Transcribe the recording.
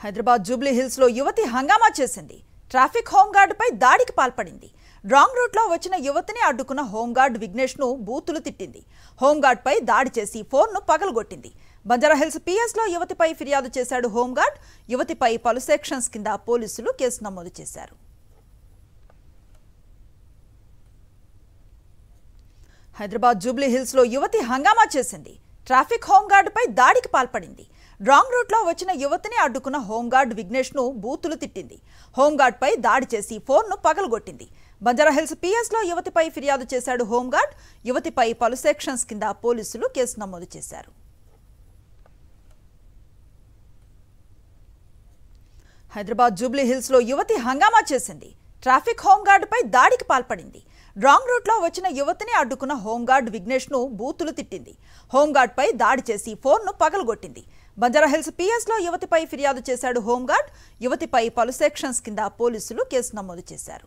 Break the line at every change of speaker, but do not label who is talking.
Hyderabad Jubilee hills లో యువతి హంగామా చేసింది. ట్రాఫిక్ హోంగార్డ్ పై దాడికి పాల్పడింది. రాంగ్ రూట్ లో వచ్చిన యువతిని అడ్డుకున్న హోంగార్డ్ విఘ్నేష్ ను బూతులు తిట్టింది. హోంగార్డ్ పై దాడి చేసి ఫోన్ ను పగలగొట్టింది. బంజారాహిల్స్ పిఎస్ లో యువతిపై ఫిర్యాదు చేశాడు హోంగార్డ్. యువతిపై పలు సెక్షన్స్ కింద పోలీసులు కేసు నమోదు చేశారు. హైదరాబాద్ జూబ్లీ హిల్స్ లో యువతి హంగామా చేసింది. ట్రాఫిక్ హోంగార్డ్ పై దాడికి పాల్పడింది. రాంగ్ రూట్ లో వచ్చిన యువతిని అడ్డుకున్న హోంగార్డ్ విఘ్నేష్ ను బూతులు తిట్టింది. హోంగార్డ్ పై దాడి చేసి ఫోన్ ను పగలగొట్టింది. బంజారాహిల్స్ పిఎస్ లో యువతిపై ఫిర్యాదు చేశాడు హోంగార్డ్. యువతిపై పలు సెక్షన్స్ కింద పోలీసులు కేసు నమోదు చేశారు. హైదరాబాద్ జూబ్లీ హిల్స్ లో యువతి హంగామా చేసింది. ట్రాఫిక్ హోంగార్డ్ పై దాడికి పాల్పడింది. రాంగ్ రూట్ లో వచ్చిన యువతిని అడ్డుకున్న హోంగార్డ్ విఘ్నేష్ ను బూతులు తిట్టింది. హోంగార్డ్ పై దాడి చేసి ఫోన్ ను పగలగొట్టింది. బంజారాహిల్స్ పిఎస్ లో యువతిపై ఫిర్యాదు చేశాడు హోంగార్డ్. యువతిపై పలు సెక్షన్స్ కింద పోలీసులు కేసు నమోదు చేశారు.